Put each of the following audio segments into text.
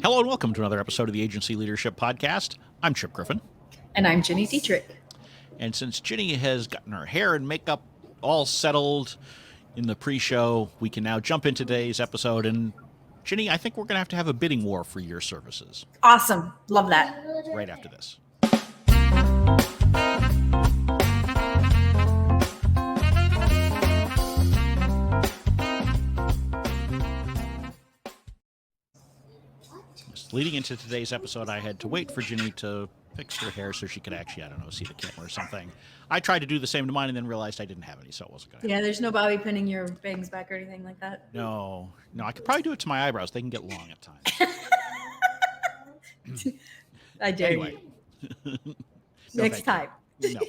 Hello and welcome to another episode of the Agency Leadership Podcast. I'm Chip Griffin. And I'm Ginny Dietrich. And since Ginny has gotten her hair and makeup all settled in the pre-show, we can now jump into today's episode. And Ginny, I think we're going to have a bidding war for your services. Awesome. Love that. Right after this. Leading into today's episode, I had to wait for Ginny to fix her hair so she could actually, see the camera or something. I tried to do the same to mine and then realized I didn't have any, so it wasn't going to happen. There's no bobby pinning your bangs back or anything like that? No, I could probably do it to my eyebrows. They can get long at times. I dare you. Next time. No.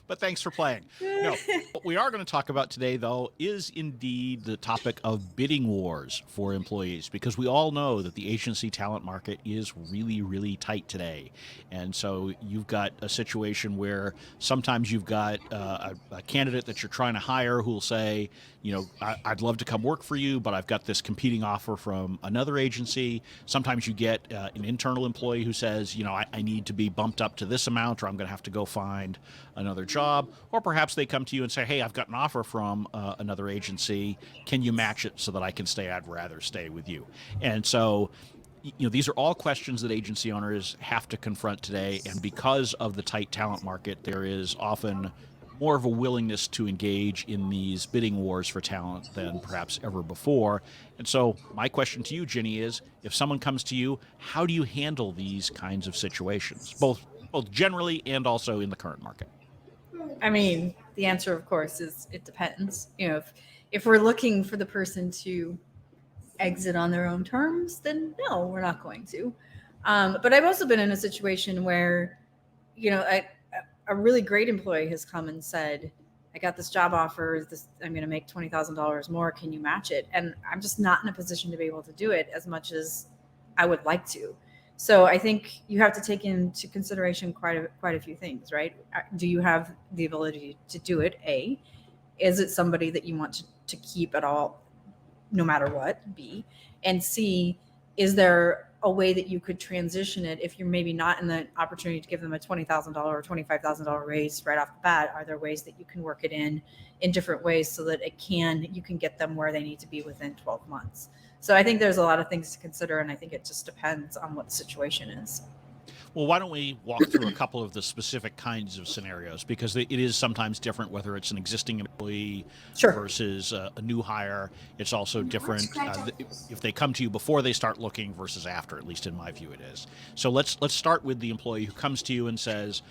But thanks for playing. No, what we are going to talk about today, though, is indeed the topic of bidding wars for employees, because we all know that the agency talent market is really, really tight today. And so you've got a situation where sometimes you've got a candidate that you're trying to hire who will say, I'd love to come work for you, but I've got this competing offer from another agency. Sometimes you get an internal employee who says, I need to be bumped up to this amount, or I'm going to have to go find another job. Or perhaps they come to you and say, hey, I've got an offer from another agency. Can you match it so that I can stay? I'd rather stay with you. And so these are all questions that agency owners have to confront today. And because of the tight talent market, there is often more of a willingness to engage in these bidding wars for talent than perhaps ever before. And so my question to you, Ginny, is if someone comes to you, how do you handle these kinds of situations, both generally and also in the current market? I mean, the answer, of course, is it depends. If we're looking for the person to exit on their own terms, then no, we're not going to. But I've also been in a situation where, a really great employee has come and said, I got this job offer, I'm going to make $20,000 more. Can you match it? And I'm just not in a position to be able to do it as much as I would like to. So I think you have to take into consideration quite a few things, right? Do you have the ability to do it? A, is it somebody that you want to keep at all, no matter what? B, and C, is there a way that you could transition it if you're maybe not in the opportunity to give them a $20,000 or $25,000 raise right off the bat? Are there ways that you can work it in different ways so that you can get them where they need to be within 12 months? So I think there's a lot of things to consider, and I think it just depends on what the situation is. Well, why don't we walk through a couple of the specific kinds of scenarios, because it is sometimes different whether it's an existing employee versus a new hire. It's also different if they come to you before they start looking versus after, at least in my view it is. So let's start with the employee who comes to you and says,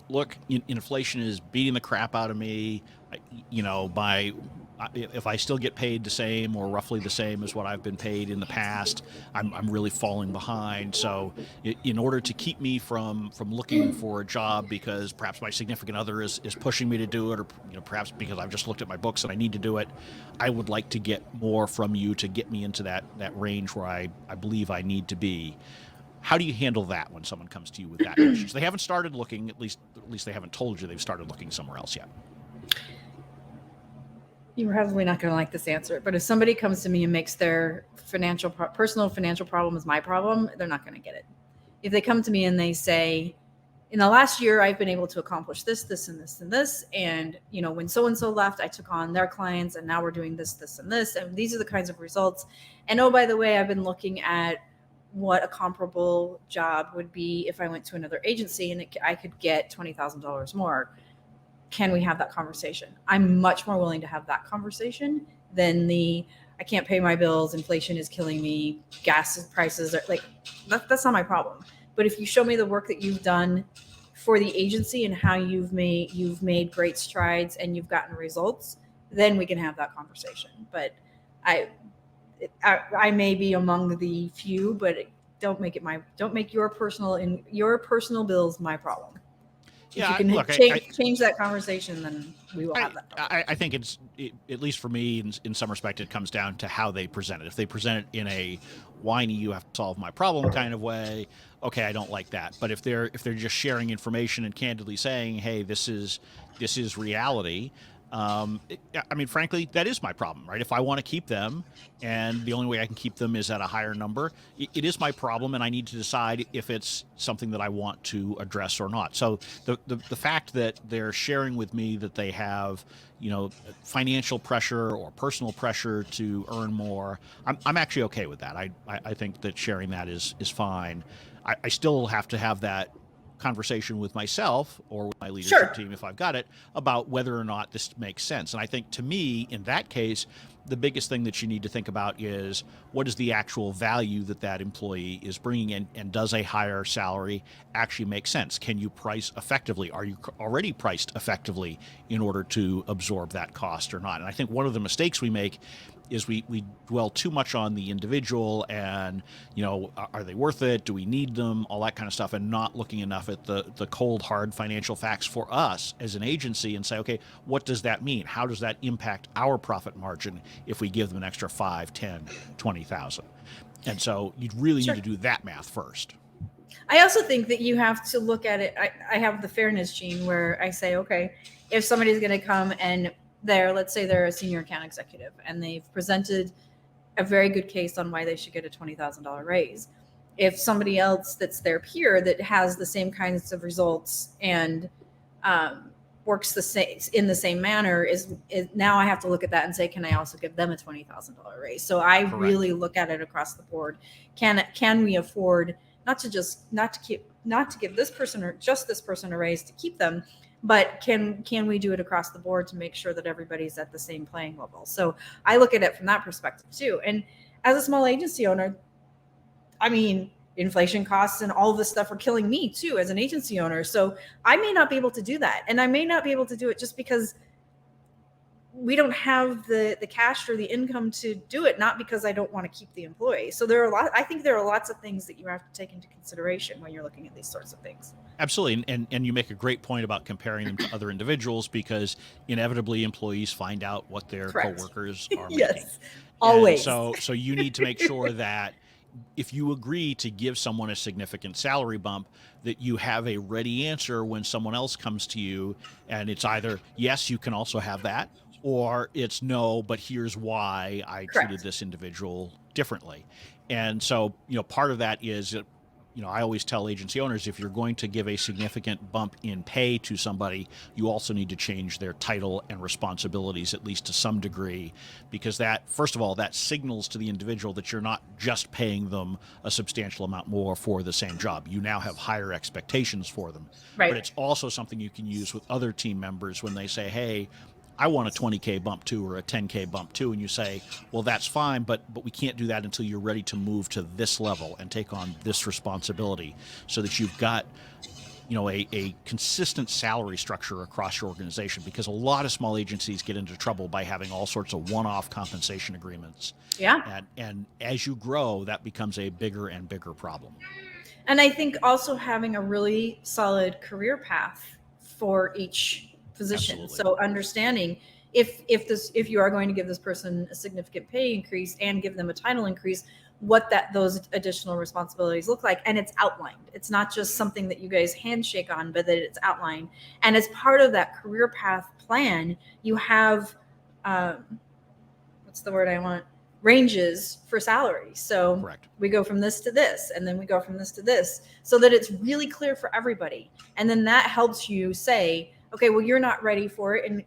look, inflation is beating the crap out of me. If I still get paid the same or roughly the same as what I've been paid in the past, I'm really falling behind. So in order to keep me from looking for a job because perhaps my significant other is pushing me to do it, or perhaps because I've just looked at my books and I need to do it, I would like to get more from you to get me into that range where I believe I need to be. How do you handle that when someone comes to you with that question? So they haven't started looking, at least they haven't told you they've started looking somewhere else yet. You're probably not going to like this answer, but if somebody comes to me and makes their personal financial problems my problem, they're not going to get it. If they come to me and they say, in the last year, I've been able to accomplish this, this, and this, and this. And, when so-and-so left, I took on their clients, and now we're doing this, this, and this. And these are the kinds of results. And oh, by the way, I've been looking at what a comparable job would be if I went to another agency and I could get $20,000 more. Can we have that conversation? I'm much more willing to have that conversation than I can't pay my bills, inflation is killing me, gas prices are that's not my problem. But if you show me the work that you've done for the agency and how you've made great strides and you've gotten results, then we can have that conversation. But I may be among the few, but don't make your personal bills my problem. If you can change that conversation, then we will have that. I think at least for me, in some respect, it comes down to how they present it. If they present it in a whiny, you have to solve my problem kind of way, okay, I don't like that. But if they're just sharing information and candidly saying, hey, this is reality, I mean, frankly, that is my problem, right? If I want to keep them and the only way I can keep them is at a higher number, it is my problem, and I need to decide if it's something that I want to address or not. So the fact that they're sharing with me that they have, financial pressure or personal pressure to earn more, I'm actually okay with that. I think that sharing that is fine. I still have to have that conversation with myself or with my leadership Sure. team, if I've got it, about whether or not this makes sense. And I think, to me, in that case, the biggest thing that you need to think about is what is the actual value that that employee is bringing in, and does a higher salary actually make sense? Can you price effectively? Are you already priced effectively in order to absorb that cost or not? And I think one of the mistakes we make is we dwell too much on the individual and, are they worth it? Do we need them? All that kind of stuff, and not looking enough at the cold, hard financial facts for us as an agency and say, okay, what does that mean? How does that impact our profit margin if we give them an extra 5, 10, 20,000? And so you really Sure. need to do that math first. I also think that you have to look at it. I have the fairness gene where I say, okay, if somebody's going to come and let's say they're a senior account executive and they've presented a very good case on why they should get a $20,000 raise. If somebody else that's their peer that has the same kinds of results and works in the same manner is now I have to look at that and say, can I also give them a $20,000 raise? So I Correct. really look at it across the board. Can we afford not to give this person or just this person a raise to keep them, but can we do it across the board to make sure that everybody's at the same playing level? So I look at it from that perspective too. And as a small agency owner, I mean, inflation costs and all this stuff are killing me too as an agency owner. So I may not be able to do that. And I may not be able to do it just because we don't have the cash or the income to do it, not because I don't want to keep the employee. So I think there are lots of things that you have to take into consideration when you're looking at these sorts of things. Absolutely. And you make a great point about comparing them to other individuals, because inevitably employees find out what their Correct. coworkers are making. Yes, always. And so you need to make sure that if you agree to give someone a significant salary bump, that you have a ready answer when someone else comes to you, and it's either, yes, you can also have that, or it's no, but here's why I Correct. treated this individual differently. And so, part of that is, I always tell agency owners, if you're going to give a significant bump in pay to somebody, you also need to change their title and responsibilities, at least to some degree, because that, first of all, that signals to the individual that you're not just paying them a substantial amount more for the same job. You now have higher expectations for them. Right. But it's also something you can use with other team members when they say, hey, I want a 20K bump too, or a 10K bump too. And you say, well, that's fine, but we can't do that until you're ready to move to this level and take on this responsibility, so that you've got, a consistent salary structure across your organization, because a lot of small agencies get into trouble by having all sorts of one-off compensation agreements. Yeah. And as you grow, that becomes a bigger and bigger problem. And I think also having a really solid career path for each position. Absolutely. So understanding if you are going to give this person a significant pay increase and give them a title increase, what those additional responsibilities look like, and it's outlined. It's not just something that you guys handshake on, but that it's outlined. And as part of that career path plan, you have what's the word I want? Ranges for salary. So Correct. We go from this to this, and then we go from this to this, so that it's really clear for everybody. And then that helps you say, okay, well, you're not ready for it, and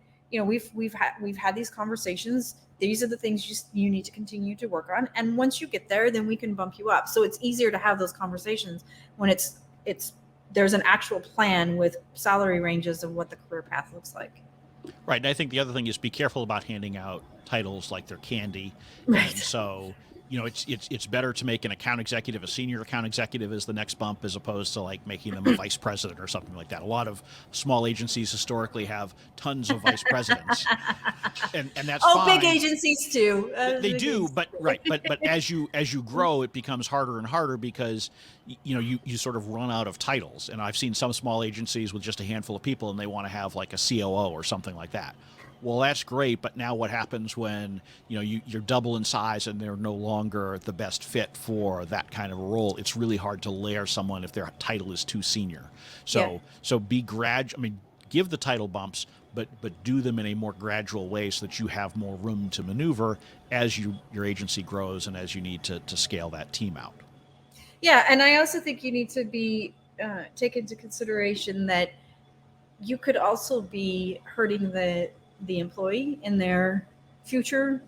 we've had these conversations. These are the things you need to continue to work on, and once you get there, then we can bump you up. So it's easier to have those conversations when there's an actual plan with salary ranges of what the career path looks like. Right. And I think the other thing is, be careful about handing out titles like they're candy. Right. And so, it's better to make an account executive a senior account executive as the next bump, as opposed to like making them a vice president or something like that. A lot of small agencies historically have tons of vice presidents, and that's fine. Big agencies too. They do, but right. But as you grow, it becomes harder and harder, because you sort of run out of titles. And I've seen some small agencies with just a handful of people, and they want to have like a COO or something like that. Well, that's great, but now what happens when you're double in size and they're no longer the best fit for that kind of a role? It's really hard to layer someone if their title is too senior. So be give the title bumps, but do them in a more gradual way so that you have more room to maneuver as your agency grows and as you need to scale that team out. Yeah, and I also think you need to be take into consideration that you could also be hurting the employee in their future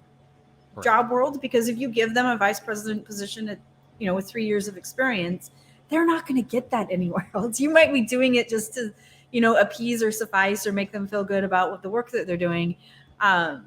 Correct. job world, because if you give them a vice president position at, with 3 years of experience, they're not going to get that anywhere else. You might be doing it just to, appease or suffice or make them feel good about what the work that they're doing,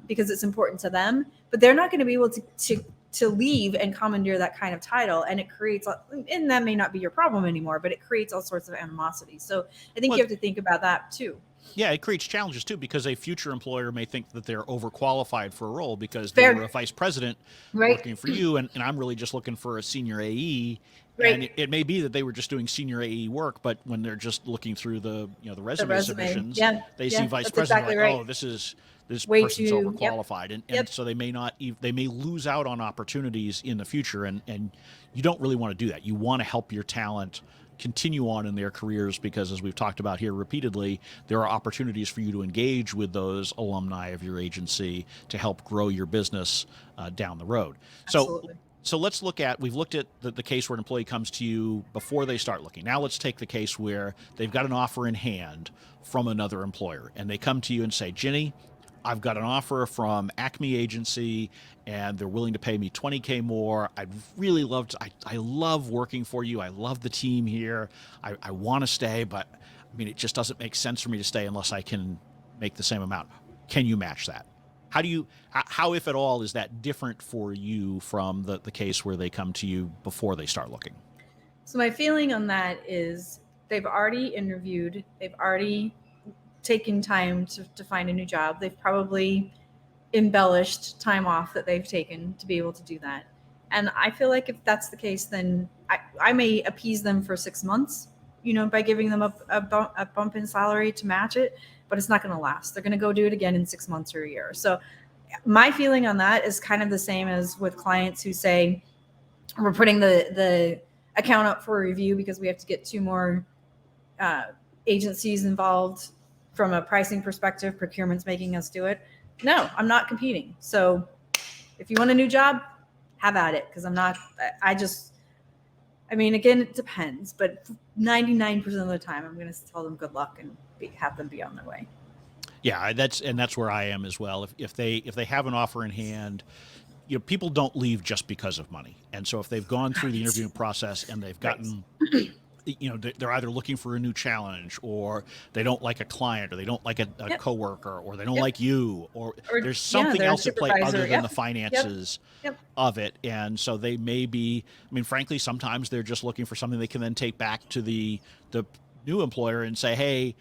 because it's important to them, but they're not going to be able to leave and commandeer that kind of title. And it creates, and that may not be your problem anymore, but it creates all sorts of animosity. So I think you have to think about that too. Yeah, it creates challenges too, because a future employer may think that they're overqualified for a role because they were a vice president working for you, and I'm really just looking for a senior AE. Right. And it may be that they were just doing senior AE work, but when they're just looking through the resume submissions, they see vice president, exactly, like, oh, this person's overqualified, and so they may lose out on opportunities in the future, and you don't really want to do that. You want to help your talent continue on in their careers, because as we've talked about here repeatedly, there are opportunities for you to engage with those alumni of your agency to help grow your business down the road. Absolutely. So let's we've looked at the case where an employee comes to you before they start looking. Now let's take the case where they've got an offer in hand from another employer, and they come to you and say, Ginny, I've got an offer from Acme Agency, and they're willing to pay me $20K more. I'd really love to. I love working for you. I love the team here. I want to stay, but I mean, it just doesn't make sense for me to stay unless I can make the same amount. Can you match that? How, if at all, is that different for you from the case where they come to you before they start looking? So my feeling on that is they've already interviewed. They've already taken time to find a new job. They've probably embellished time off that they've taken to be able to do that. And I feel like if that's the case, then I may appease them for 6 months, by giving them a bump in salary to match it, but it's not going to last. They're going to go do it again in 6 months or a year. So my feeling on that is kind of the same as with clients who say, we're putting the account up for review because we have to get 2 more agencies involved from a pricing perspective. Procurement's making us do it. No, I'm not competing. So if you want a new job, have at it. Because again, it depends, but 99% of the time, I'm going to tell them good luck and have them be on their way. Yeah, that's where I am as well. If they have an offer in hand, people don't leave just because of money. And so if they've gone through the interviewing process and they've gotten they're either looking for a new challenge, or they don't like a client, or they don't like a coworker, or they don't like you, or there's something else at play other than the finances of it. And so they may be, frankly, sometimes they're just looking for something they can then take back to the new employer and say, hey,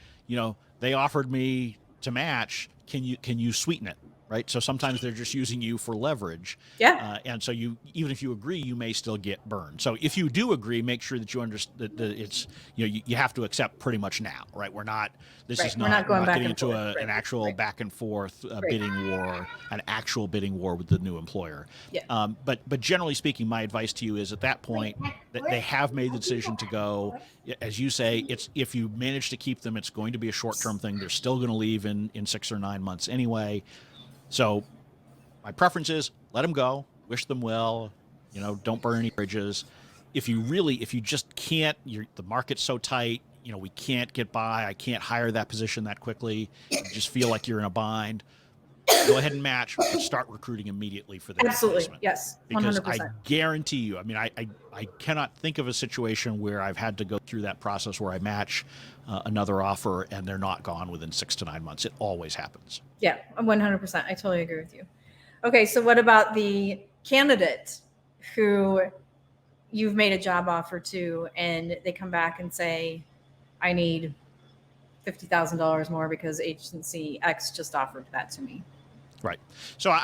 they offered me to match. Can you sweeten it? Right. So sometimes they're just using you for leverage. Yeah. And so even if you agree, you may still get burned. So if you do agree, make sure that you understand that it's, you have to accept pretty much now. Right. We're not getting into an actual back and forth bidding war, an actual bidding war with the new employer. Yeah. But generally speaking, my advice to you is at that point that they have made the decision to go. As you say, if you manage to keep them, it's going to be a short-term thing. They're still going to leave in 6 or 9 months anyway. So my preference is let them go, wish them well, don't burn any bridges. If you just can't, the market's so tight, we can't get by, I can't hire that position that quickly, you just feel like you're in a bind, go ahead and match, but start recruiting immediately for the replacement. Yes, 100%. Because I guarantee you, I cannot think of a situation where I've had to go through that process where I match another offer and they're not gone within 6 to 9 months. It always happens. Yeah, 100%. I totally agree with you. Okay, so what about the candidate who you've made a job offer to, and they come back and say, I need $50,000 more because agency X just offered that to me? Right. So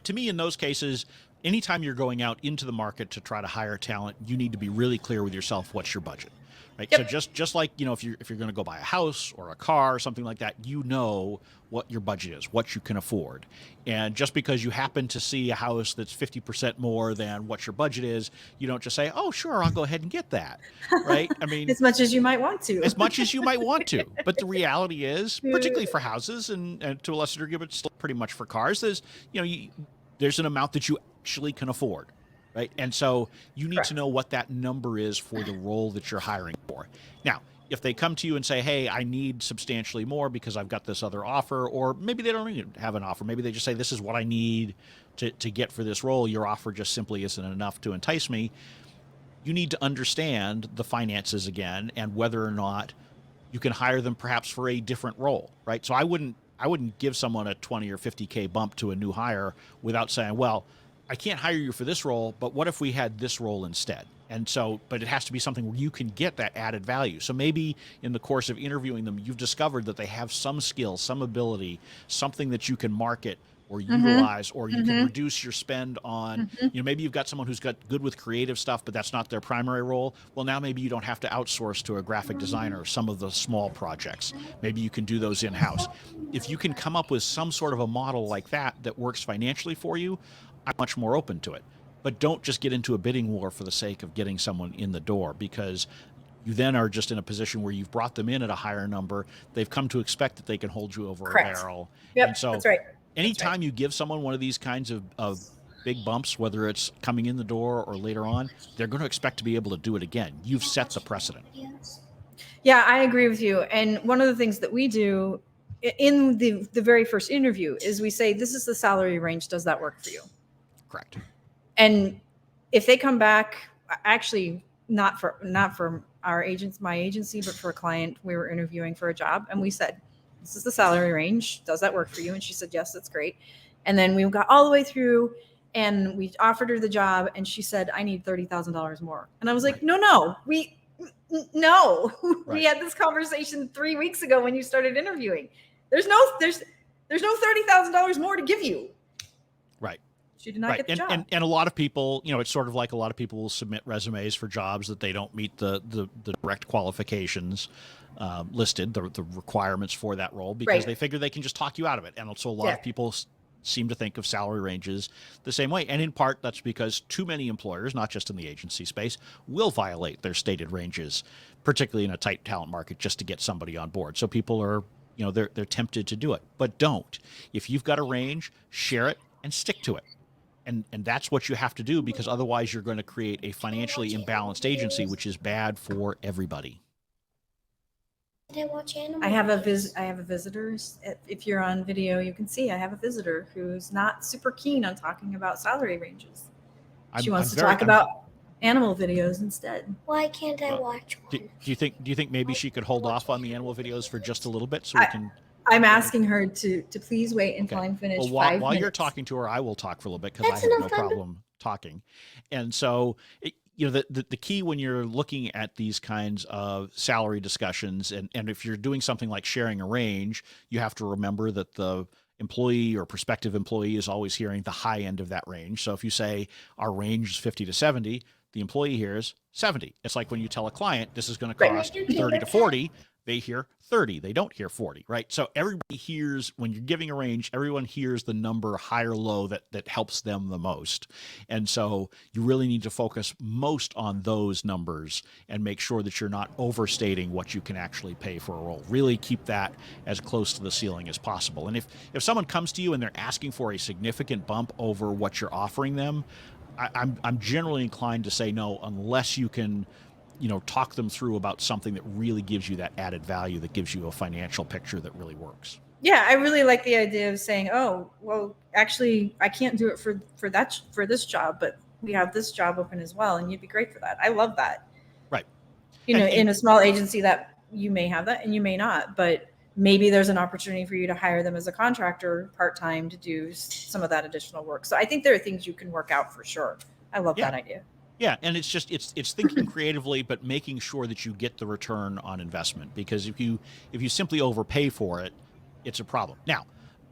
to me, in those cases, anytime you're going out into the market to try to hire talent, you need to be really clear with yourself what's your budget. Right. Yep. So just like, if you're going to go buy a house or a car or something like that, what your budget is, what you can afford. And just because you happen to see a house that's 50% more than what your budget is, you don't just say, "Oh, sure, I'll go ahead and get that." Right? I mean, As much as you might want to. as much as you might want to. But the reality is, particularly for houses and to a lesser degree, but still pretty much for cars, there's an amount that you actually can afford. Right. And so you need to know what that number is for the role that you're hiring for. Now, if they come to you and say, "Hey, I need substantially more because I've got this other offer," or maybe they don't even have an offer. Maybe they just say, "This is what I need to get for this role. Your offer just simply isn't enough to entice me." You need to understand the finances again and whether or not you can hire them perhaps for a different role. Right. So I wouldn't give someone a 20 or 50K bump to a new hire without saying, "Well, I can't hire you for this role, but what if we had this role instead?" And so, but it has to be something where you can get that added value. So maybe in the course of interviewing them, you've discovered that they have some skill, some ability, something that you can market or utilize, or you can reduce your spend on, maybe you've got someone who's got good with creative stuff, but that's not their primary role. Well, now maybe you don't have to outsource to a graphic designer some of the small projects. Maybe you can do those in-house. If you can come up with some sort of a model like that works financially for you, I'm much more open to it. But don't just get into a bidding war for the sake of getting someone in the door, because you then are just in a position where you've brought them in at a higher number. They've come to expect that they can hold you over Correct. a barrel. Yep, and so that's right. Anytime you give someone one of these kinds of big bumps, whether it's coming in the door or later on, they're going to expect to be able to do it again. You've set the precedent. Yeah, I agree with you. And one of the things that we do in the very first interview is we say, "This is the salary range. Does that work for you?" Correct. And if they come back, actually not for our agents, my agency, but for a client, we were interviewing for a job, and we said, "This is the salary range. Does that work for you?" And she said, "Yes, that's great." And then we got all the way through, and we offered her the job, and she said, "I need $30,000 more." And I was like, Right. No, no, Right. we had this conversation 3 weeks ago when you started interviewing. There's no $30,000 more to give you. Right. She did not get the job. And a lot of people, it's sort of like a lot of people will submit resumes for jobs that they don't meet the direct qualifications listed, the requirements for that role, because they figure they can just talk you out of it. And so a lot of people seem to think of salary ranges the same way. And in part, that's because too many employers, not just in the agency space, will violate their stated ranges, particularly in a tight talent market, just to get somebody on board. So people are, they're tempted to do it, but don't. If you've got a range, share it and stick to it. And that's what you have to do, because otherwise you're going to create a financially imbalanced agency, which is bad for everybody. I have a visitor. If you're on video, you can see I have a visitor who's not super keen on talking about salary ranges. She wants to talk about animal videos instead. Why can't I watch one? Do you think maybe she could hold off on the animal videos for just a little bit so we can? I'm asking her to please wait until I'm finished. Well, while you're talking to her, I will talk for a little bit, because I have no problem talking. And so, the key when you're looking at these kinds of salary discussions, and if you're doing something like sharing a range, you have to remember that the employee or prospective employee is always hearing the high end of that range. So if you say our range is 50 to 70, the employee hears 70. It's like when you tell a client this is going to cost 30 to 40, they hear 30. They don't hear 40, right? So everybody hears, when you're giving a range, everyone hears the number high or low that helps them the most. And so you really need to focus most on those numbers and make sure that you're not overstating what you can actually pay for a role. Really keep that as close to the ceiling as possible. And if someone comes to you and they're asking for a significant bump over what you're offering them, I'm generally inclined to say no, unless you can talk them through about something that really gives you that added value, that gives you a financial picture that really works. Yeah, I really like the idea of saying, "Oh, well, actually, I can't do it for this job, but we have this job open as well, and you'd be great for that." I love that. Right. In a small agency, that you may have that and you may not, but maybe there's an opportunity for you to hire them as a contractor part-time to do some of that additional work. So I think there are things you can work out for sure. I love that idea. Yeah, and it's just it's thinking creatively, but making sure that you get the return on investment. Because if you simply overpay for it, it's a problem. Now,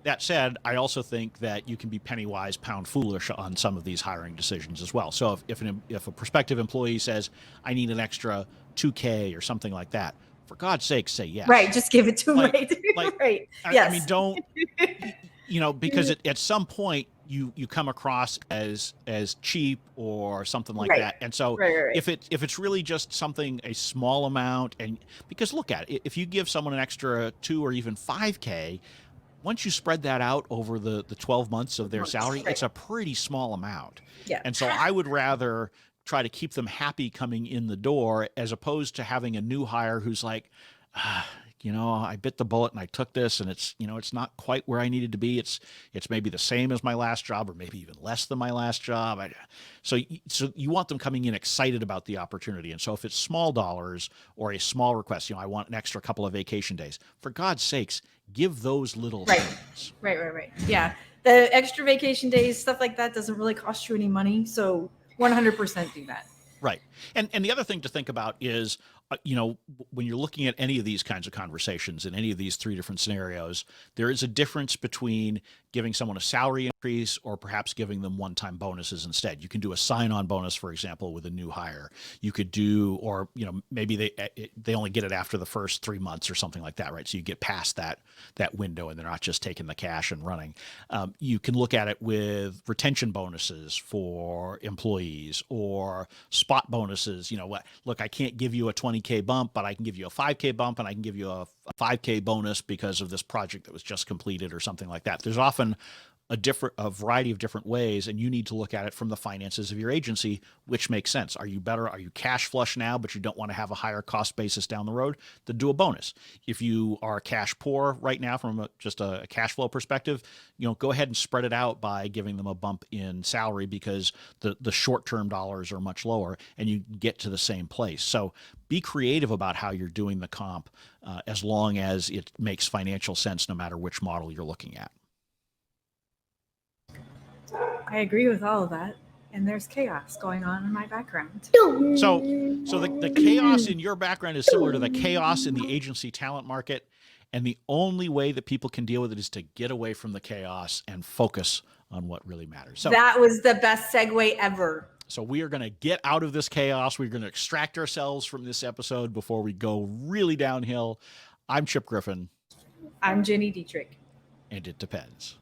That said, I also think that you can be penny wise, pound foolish on some of these hiring decisions as well. So if a prospective employee says, I need an extra 2K or something like that, for God's sake, say yes. Right. Just give it to them. Like- Right. like, Right. I Yes. mean, don't, because at some point you come across as cheap or something like Right. that. And so Right. if it's really just something, a small amount, and because look at it, if you give someone an extra 2 or even 5K, once you spread that out over the 12 months of their salary, Right. it's a pretty small amount. Yeah. And so I would rather try to keep them happy coming in the door as opposed to having a new hire who's like, I bit the bullet and I took this and it's not quite where I needed to be. It's maybe the same as my last job or maybe even less than my last job. So you want them coming in excited about the opportunity. And so if it's small dollars or a small request, I want an extra couple of vacation days, for God's sakes, give those little things. Right. Yeah. The extra vacation days, stuff like that doesn't really cost you any money. So 100% do that. Right. And the other thing to think about is, when you're looking at any of these kinds of conversations in any of these 3 different scenarios, there is a difference between giving someone a salary increase or perhaps giving them one-time bonuses instead. You can do a sign-on bonus, for example, with a new hire. You could do, or, maybe they only get it after the first 3 months or something like that, right? So you get past that window and they're not just taking the cash and running. You can look at it with retention bonuses for employees or spot bonuses. Look, I can't give you a 20K bump, but I can give you a 5K bump and I can give you a 5K bonus because of this project that was just completed or something like that. There's often a variety of different ways, and you need to look at it from the finances of your agency, which makes sense. Are you cash flush now, but you don't want to have a higher cost basis down the road? Then do a bonus. If you are cash poor right now from just a cash flow perspective, go ahead and spread it out by giving them a bump in salary because the short-term dollars are much lower and you get to the same place. So be creative about how you're doing the comp as long as it makes financial sense no matter which model you're looking at. I agree with all of that. And there's chaos going on in my background. So the chaos in your background is similar to the chaos in the agency talent market. And the only way that people can deal with it is to get away from the chaos and focus on what really matters. So that was the best segue ever. So we are going to get out of this chaos. We're going to extract ourselves from this episode before we go really downhill. I'm Chip Griffin. I'm Gini Dietrich. And it depends.